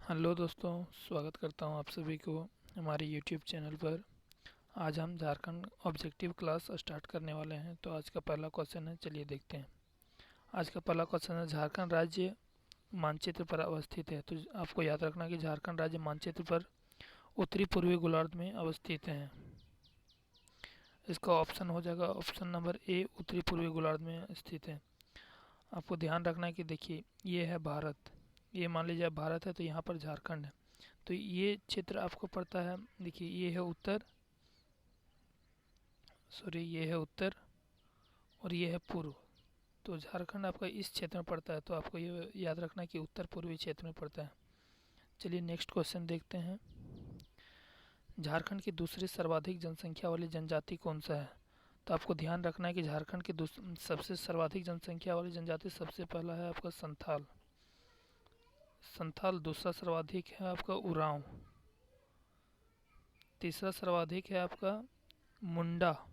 Hello दोस्तों, स्वागत करता हूं आप सभी को हमारे यूट्यूब चैनल पर। आज हम झारखंड ऑब्जेक्टिव क्लास स्टार्ट करने वाले हैं। तो आज का पहला क्वेश्चन है, चलिए देखते हैं। आज का पहला क्वेश्चन है, झारखंड राज्य मानचित्र पर अवस्थित है। तो आपको याद रखना कि झारखंड राज्य मानचित्र पर उत्तरी पूर्वी गोलार्ध में अवस्थित है। इसका ऑप्शन हो जाएगा ऑप्शन नंबर ए, उत्तरी पूर्वी गोलार्ध में स्थित है। आपको ध्यान रखना है कि देखिए, ये है भारत, ये मान लीजिए भारत है, तो यहाँ पर झारखंड है। तो ये क्षेत्र आपको पड़ता है, देखिए ये है उत्तर, सॉरी ये है उत्तर और ये है पूर्व। तो झारखंड आपका इस क्षेत्र में पड़ता है, तो आपको ये याद रखना है कि उत्तर पूर्वी क्षेत्र में पड़ता है। चलिए नेक्स्ट क्वेश्चन देखते हैं। झारखंड की दूसरी सर्वाधिक जनसंख्या वाली जनजाति कौन सा है? तो आपको ध्यान रखना है कि झारखंड की सबसे सर्वाधिक जनसंख्या वाली जनजाति, सबसे पहला है आपका संथाल। संथाल, दूसरा सर्वाधिक है आपका उरांव, तीसरा सर्वाधिक है आपका मुंडा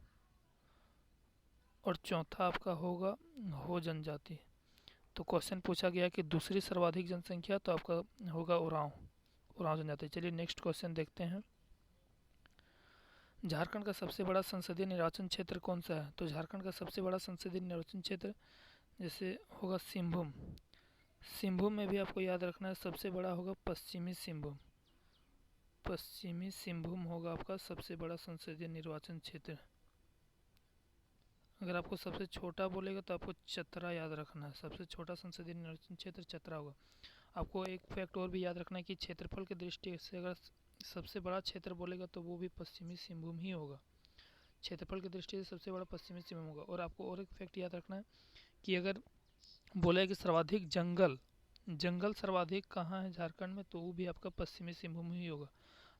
और चौथा आपका होगा हो जनजाति। तो क्वेश्चन पूछा गया कि दूसरी सर्वाधिक जनसंख्या, तो आपका होगा उरांव, उरांव जनजाति। चलिए नेक्स्ट क्वेश्चन देखते हैं। झारखंड का सबसे बड़ा संसदीय निर्वाचन क्षेत्र कौन सा है? तो झारखंड का सबसे बड़ा संसदीय निर्वाचन क्षेत्र जैसे होगा सिंहभूम। सिंहभूम में भी आपको याद रखना है, सबसे बड़ा होगा पश्चिमी सिंहभूम। पश्चिमी सिंहभूम होगा आपका सबसे बड़ा संसदीय निर्वाचन क्षेत्र। अगर आपको सबसे छोटा बोलेगा तो आपको चतरा याद रखना है, सबसे छोटा संसदीय निर्वाचन क्षेत्र चतरा होगा। आपको एक फैक्ट और भी याद रखना है कि क्षेत्रफल की दृष्टि से अगर सबसे बड़ा क्षेत्र बोलेगा तो वो भी पश्चिमी सिंहभूम ही होगा। क्षेत्रफल की दृष्टि से सबसे बड़ा पश्चिमी सिंहभूम होगा। और आपको और एक फैक्ट याद रखना है कि अगर बोले कि सर्वाधिक जंगल, जंगल सर्वाधिक कहाँ है झारखंड में, तो वो भी आपका पश्चिमी सिंहभूम ही होगा।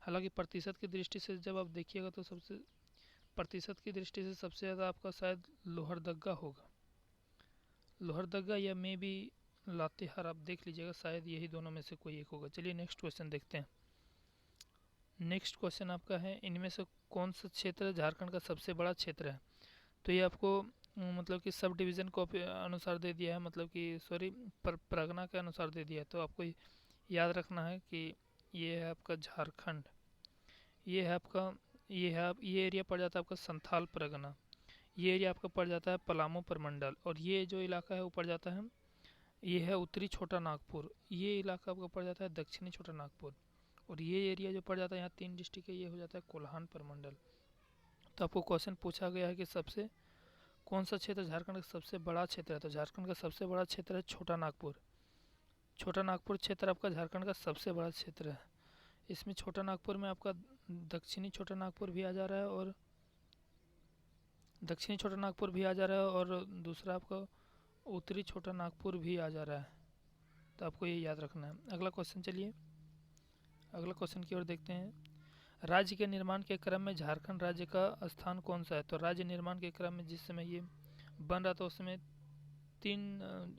हालांकि प्रतिशत की दृष्टि से जब आप देखिएगा तो सबसे प्रतिशत की दृष्टि से सबसे ज़्यादा आपका शायद लोहरदग्गा होगा, लोहरदग्गा या मे बी लातेहार, आप देख लीजिएगा, शायद यही दोनों में से कोई एक होगा। चलिए नेक्स्ट क्वेश्चन देखते हैं। नेक्स्ट क्वेश्चन आपका है, इनमें से कौन सा क्षेत्र झारखंड का सबसे बड़ा क्षेत्र है? तो ये आपको मतलब कि सब डिवीज़न को अनुसार दे दिया है, मतलब कि सॉरी परगना के अनुसार दे दिया है। तो आपको याद रखना है कि ये है आपका झारखंड, ये है आपका, ये एरिया पड़ जाता है आपका संथाल परगना, ये एरिया आपका पड़ जाता है पलामू प्रमंडल, और ये जो इलाका है वो पड़ जाता है, ये है उत्तरी छोटा नागपुर, ये इलाका आपका पड़ जाता है दक्षिणी छोटा नागपुर, और ये एरिया जो पड़ जाता है, यहाँ 3 डिस्ट्रिक्ट है, ये हो जाता है कोल्हान प्रमंडल। तो आपको क्वेश्चन पूछा गया है कि सबसे कौन सा क्षेत्र झारखंड का सबसे बड़ा क्षेत्र है? तो झारखंड का सबसे बड़ा क्षेत्र है छोटा नागपुर। छोटा नागपुर क्षेत्र आपका झारखंड का सबसे बड़ा क्षेत्र है। इसमें छोटा नागपुर में आपका दक्षिणी छोटा नागपुर भी आ जा रहा है, और दक्षिणी छोटा नागपुर भी आ जा रहा है, और दूसरा आपका उत्तरी छोटा नागपुर भी आ जा रहा है। तो आपको ये याद रखना है। अगला क्वेश्चन, चलिए अगला क्वेश्चन की ओर देखते हैं। राज्य के निर्माण के क्रम में झारखंड राज्य का स्थान कौन सा है? तो राज्य निर्माण के क्रम में जिस समय ये बन रहा था उस समय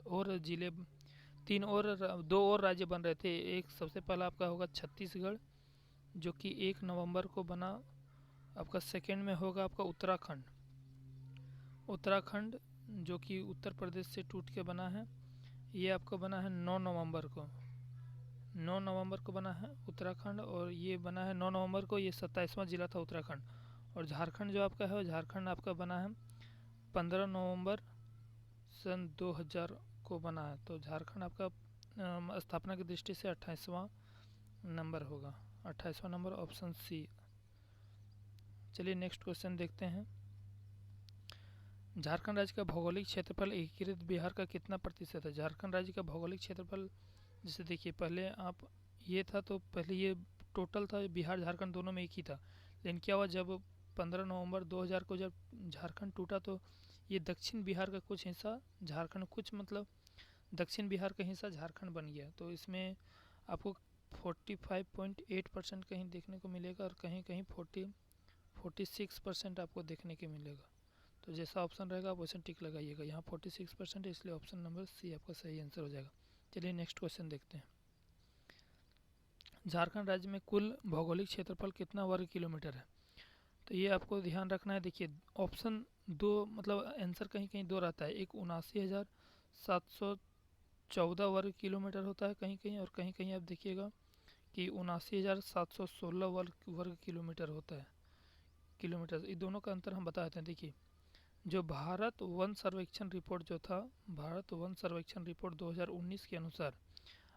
और जिले, दो और राज्य बन रहे थे। एक सबसे पहला आपका होगा छत्तीसगढ़, जो कि 1 नवंबर को बना। आपका सेकेंड में होगा आपका उत्तराखंड, उत्तराखंड जो कि उत्तर प्रदेश से टूट के बना है। ये आपका बना है 9 नवंबर को, 9 नवंबर को बना है उत्तराखंड, और ये बना है 9 नवंबर को, ये 27वां जिला था उत्तराखंड। और झारखंड जो आपका है, झारखंड आपका बना है 15 नवंबर सन 2000 को बना है। तो झारखंड आपका स्थापना की दृष्टि से 28वां नंबर होगा, 28वां नंबर, ऑप्शन सी। चलिए नेक्स्ट क्वेश्चन देखते हैं। झारखंड राज्य का भौगोलिक क्षेत्रफल एकीकृत बिहार का कितना प्रतिशत है? झारखंड राज्य का भौगोलिक क्षेत्रफल, जैसे देखिए पहले आप ये था, तो पहले ये टोटल था, बिहार झारखंड दोनों में एक ही था। लेकिन क्या हुआ, जब 15 नवंबर 2000 को जब झारखंड टूटा, तो ये दक्षिण बिहार का कुछ हिस्सा झारखंड, कुछ मतलब दक्षिण बिहार का हिस्सा झारखंड बन गया। तो इसमें आपको 45.8% कहीं देखने को मिलेगा, और कहीं कहीं 46% आपको देखने को मिलेगा। तो जैसा ऑप्शन रहेगा आप वैसे टिक लगाइएगा। यहाँ 46% है, इसलिए ऑप्शन नंबर सी आपका सही आंसर हो जाएगा। चलिए नेक्स्ट क्वेश्चन देखते हैं। झारखंड राज्य में कुल भौगोलिक क्षेत्रफल कितना वर्ग किलोमीटर है? तो ये आपको ध्यान रखना है। देखिए ऑप्शन दो, मतलब आंसर कहीं कहीं दो रहता है, एक 79,714 वर्ग किलोमीटर होता है कहीं कहीं, और कहीं कहीं आप देखिएगा कि 79,716 वर्ग किलोमीटर होता है। किलोमीटर, ये दोनों का अंतर हम बता देते हैं। देखिए, जो भारत वन सर्वेक्षण रिपोर्ट जो था, भारत वन सर्वेक्षण रिपोर्ट 2019 के अनुसार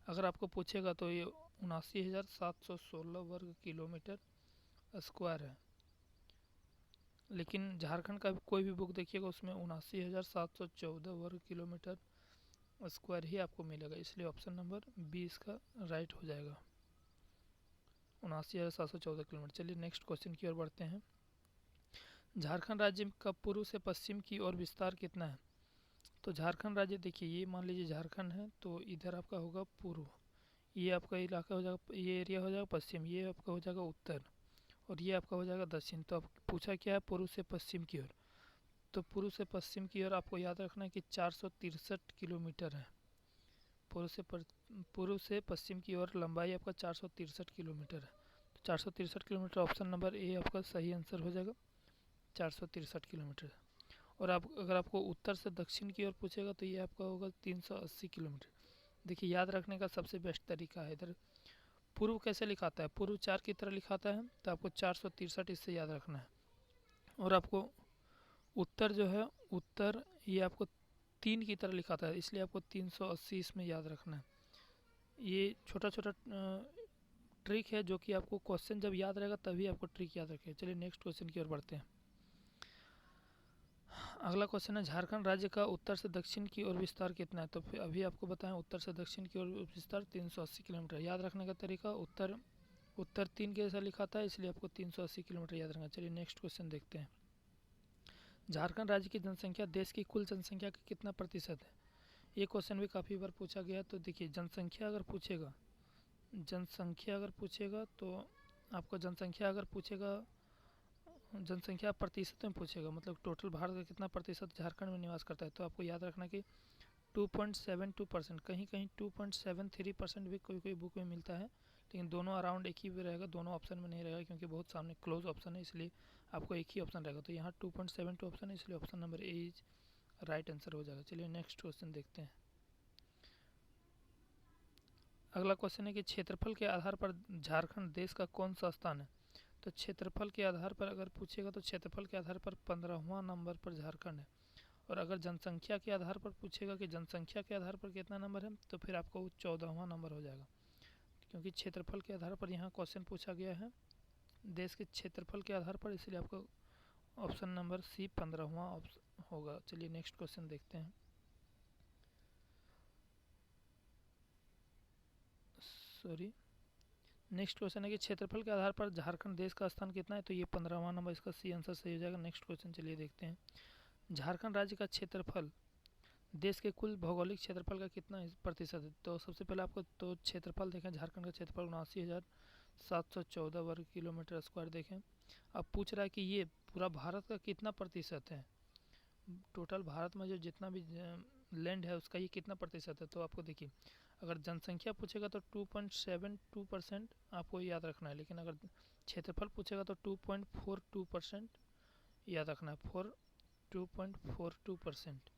अगर आपको पूछेगा तो ये 79,716 वर्ग किलोमीटर स्क्वायर है। लेकिन झारखंड का कोई भी बुक देखिएगा उसमें 79,714 वर्ग किलोमीटर स्क्वायर ही आपको मिलेगा, इसलिए ऑप्शन नंबर 20 का राइट हो जाएगा, 79,714 किलोमीटर। चलिए नेक्स्ट क्वेश्चन की ओर बढ़ते हैं। झारखंड राज्य का पूर्व से पश्चिम की ओर विस्तार कितना है? तो झारखंड राज्य, देखिए ये मान लीजिए झारखंड है, तो इधर आपका होगा पूर्व, ये आपका इलाका हो जाएगा, ये एरिया हो जाएगा पश्चिम, ये आपका हो जाएगा उत्तर, और ये आपका हो जाएगा दक्षिण। तो अब पूछा क्या है, पूर्व से पश्चिम की ओर। तो पूर्व से पश्चिम की ओर आपको याद रखना है कि 463 किलोमीटर है। पूर्व से पश्चिम की ओर लंबाई आपका 463 किलोमीटर है। तो 463 किलोमीटर, ऑप्शन नंबर ए आपका सही आंसर हो जाएगा, 463 किलोमीटर। और आप अगर आपको उत्तर से दक्षिण की ओर पूछेगा तो ये आपका होगा 380 किलोमीटर। देखिए, याद रखने का सबसे बेस्ट तरीका है, इधर पूर्व कैसे लिखाता है, पूर्व 4 की तरह लिखाता है, तो आपको 463 इससे याद रखना है। और आपको उत्तर जो है, उत्तर ये आपको 3 की तरह लिखाता है, इसलिए आपको 380 इसमें याद रखना है। ये छोटा छोटा ट्रिक है जो कि आपको क्वेश्चन जब याद रहेगा तभी आपको ट्रिक याद रखेगा। चलिए नेक्स्ट क्वेश्चन की ओर बढ़ते हैं। अगला क्वेश्चन है, झारखंड राज्य का उत्तर से दक्षिण की ओर विस्तार कितना है? तो फिर अभी आपको बताएं, उत्तर से दक्षिण की ओर विस्तार 380 किलोमीटर। याद रखने का तरीका, उत्तर 3 के जैसा लिखाता है, इसलिए आपको 380 किलोमीटर याद रखना। चलिए नेक्स्ट क्वेश्चन देखते हैं। झारखंड राज्य की जनसंख्या देश की कुल जनसंख्या का कितना प्रतिशत है? ये क्वेश्चन भी काफ़ी बार पूछा गया है। तो देखिए, जनसंख्या अगर पूछेगा तो आपको जनसंख्या प्रतिशत में पूछेगा, मतलब टोटल भारत का कितना प्रतिशत झारखंड में निवास करता है। तो आपको याद रखना कि 2.72%, कहीं कहीं 2.73% भी कोई कोई बुक में मिलता है, लेकिन दोनों अराउंड एक ही भी रहेगा, दोनों ऑप्शन में नहीं रहेगा, क्योंकि बहुत सामने क्लोज ऑप्शन है, इसलिए आपको एक ही ऑप्शन रहेगा। तो यहाँ 2.72 ऑप्शन है, इसलिए option number A is right answer हो जाएगा। चलिए नेक्स्ट क्वेश्चन देखते हैं। अगला क्वेश्चन है कि क्षेत्रफल के आधार पर झारखंड देश का कौन सा स्थान है? तो क्षेत्रफल के आधार पर अगर पूछेगा तो क्षेत्रफल के आधार पर 15वां नंबर पर झारखंड है। और अगर जनसंख्या के आधार पर पूछेगा कि जनसंख्या के आधार पर कितना नंबर है, तो फिर आपको 14वां नंबर हो जाएगा, क्योंकि क्षेत्रफल के आधार पर यहाँ क्वेश्चन पूछा गया है देश के क्षेत्रफल के आधार पर, इसलिए आपको ऑप्शन नंबर सी 15वां होगा। चलिए नेक्स्ट क्वेश्चन देखते हैं। नेक्स्ट क्वेश्चन है कि क्षेत्रफल के आधार पर झारखंड देश का स्थान कितना है? तो ये 15वां नंबर, इसका सी आंसर सही हो जाएगा। नेक्स्ट क्वेश्चन चलिए देखते हैं। झारखंड राज्य का क्षेत्रफल देश के कुल भौगोलिक क्षेत्रफल का कितना प्रतिशत है? तो सबसे पहले आपको तो क्षेत्रफल देखें, झारखंड का क्षेत्रफल 79,714 वर्ग किलोमीटर स्क्वायर देखें। अब पूछ रहा है कि ये पूरा भारत का कितना प्रतिशत है, टोटल भारत में जो जितना भी लैंड है उसका ये कितना प्रतिशत है। तो आपको देखिए, अगर जनसंख्या पूछेगा तो 2.72% आपको याद रखना है, लेकिन अगर क्षेत्रफल पूछेगा तो 2.42% याद रखना है, 2.42%।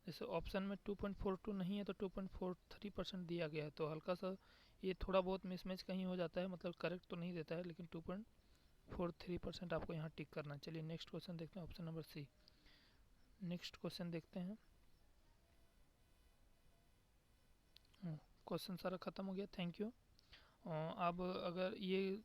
जैसे ऑप्शन में 2.42 नहीं है तो 2.43% दिया गया है, तो हल्का सा ये थोड़ा बहुत मिसमैच कहीं हो जाता है, मतलब करेक्ट तो नहीं देता है, लेकिन 2.43% आपको यहाँ टिक करना है। चलिए नेक्स्ट क्वेश्चन देखते हैं, option number c. Next question देखते हैं। क्वेश्चन सारा ख़त्म हो गया, थैंक यू। अब अगर ये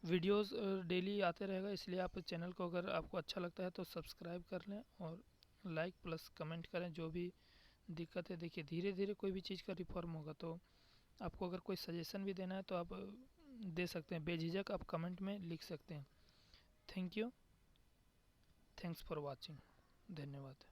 वीडियोस डेली आते रहेगा, इसलिए आप चैनल को अगर आपको अच्छा लगता है तो सब्सक्राइब कर लें और लाइक प्लस कमेंट करें। जो भी दिक्कत है, देखिए धीरे धीरे कोई भी चीज़ का रिफॉर्म होगा, तो आपको अगर कोई सजेशन भी देना है तो आप दे सकते हैं, बेझिझक आप कमेंट में लिख सकते हैं। Thank you, thanks for watching, धन्यवाद।